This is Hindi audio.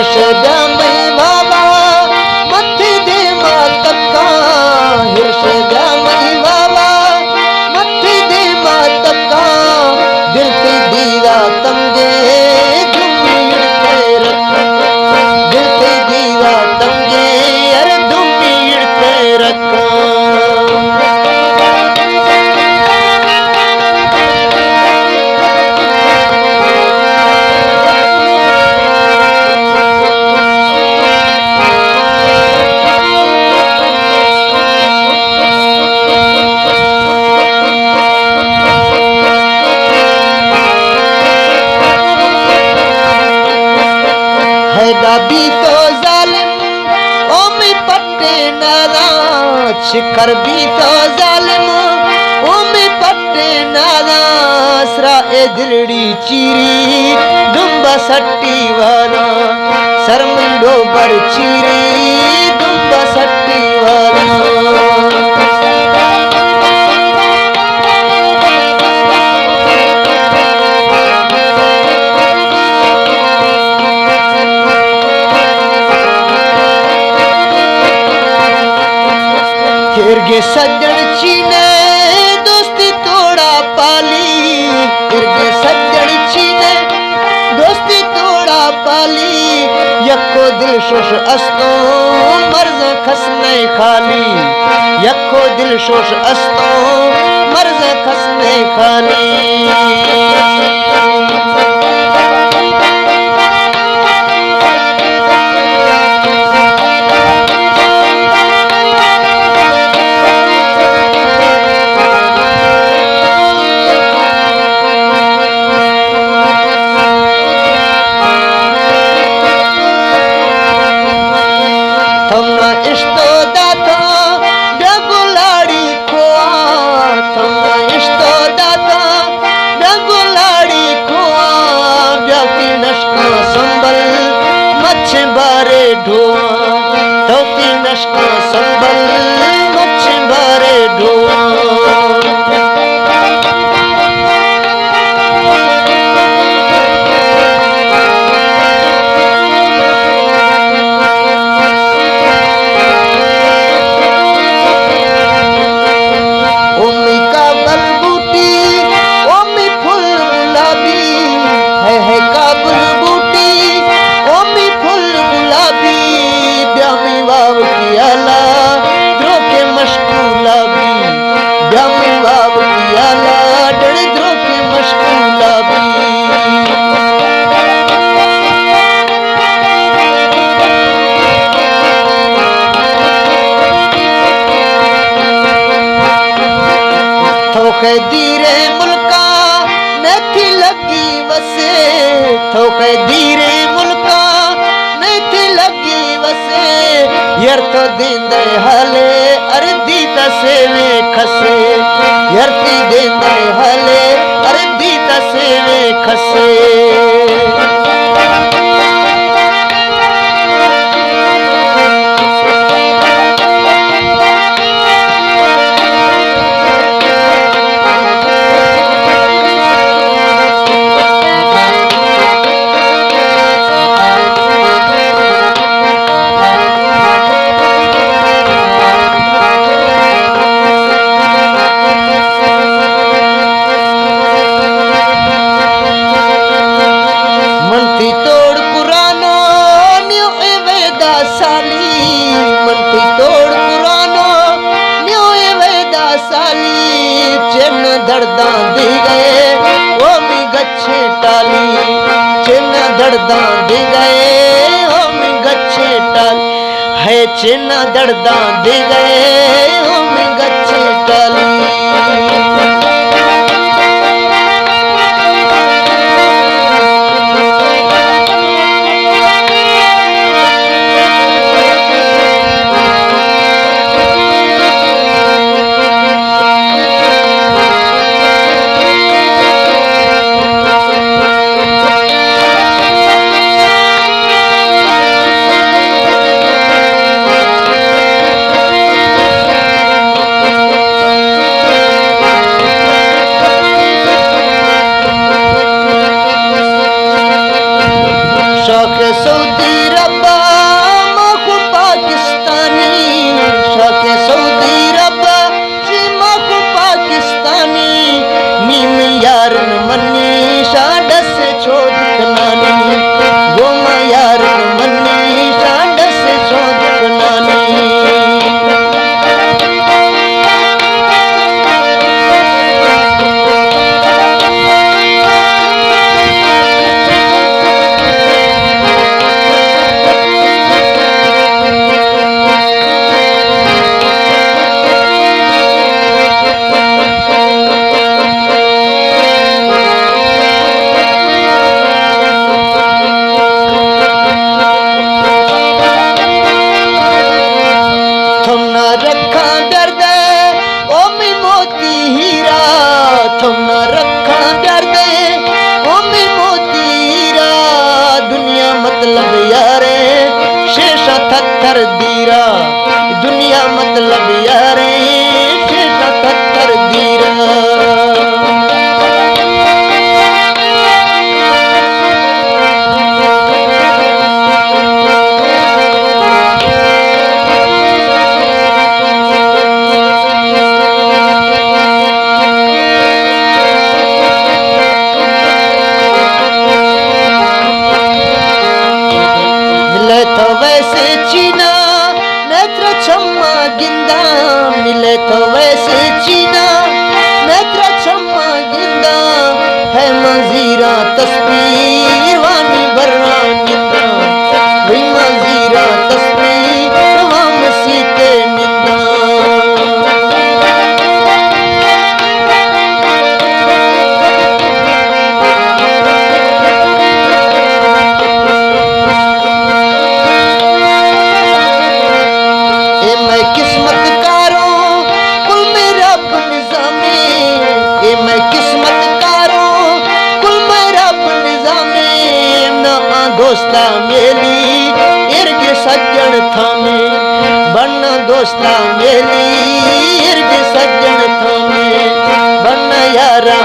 हिरशेद्यामई बाबा मथी दे मातका हिरशेद्यामई बाबा मथी दे मातका दिल ती दीदा तंगे धुमीड़ तेरक दिल ती दीदा तंगे अरे धुमीड़ तेरक हैदाबी तो जालिम ओमी पट्टे नारा शिखर भी तो जालिम ओमी पट्टे नारा सरा ए दिलड़ी चीरी दुम्बा सट्टी वाला सरमुंडो बर चीरी दुम्बा सट्टी वाला हिरगे सज्जन चीने दोस्ती तोड़ा पाली हिरगे सज्जन चीने दोस्ती तोड़ा पाली यक्को दिल शोश अस्तो मर्ज खसने खाली यक्को दिल शोश अस्तो मर्ज खसने खाली बारे ढोआ तोती नशका संबल मच्छ बारे ढोआ ओमी का बलबूटी ओमी फूल गुलाबी है का बलबूटी ओमी फूल गुलाबी ब्यामी वाव की आला द्रो के मशकूला भी ब्यामी वाव की आला डर द्रो के मशकूला भी थोखे दीरे मुल्का नथी लगी वसे थोखे दीरे मुल्का नथी लगी वसे यार तो देंदे हले अरे दीता से वे खसे यार ती देंदे हले अरे दीता से वे खसे मनती तोड़ पुरानो न्यू वेदा साली मनती तोड़ पुरानो न्यू वेदा साली चिन दर्दा दी गए वो मी गच्छे टाली चिन दर्दा दी गए वो मी गच्छे टाली है चिन दर्दा दी गए वो मी गच्छे टाली सऊदी रब्बा माखु पाकिस्तानी शाके सऊदी रब्बा शी माखु पाकिस्तानी नीम यारन मन्नी शाडस छोड़ कनानी गोमा यारन मन्नी शाडस छोड़ कनानी मतलब यारे शेषा थत्थर दीरा दुनिया मतलब यारे शेषा थत्थर दीरा तो वैसे चीना नेत्र छम्मा गिंदा मिले तो वैसे चीना नेत्र छम्मा गिंदा है मंजीरा तस्वीर वानी बर्रा निंदा वही मंजीरा तस्वीर वाम सीते निंदा दोस्ता मेली इर्ग सज्जन थामे बन्ना दोस्ता मेली इर्ग सज्जन थामे बन्ना यारा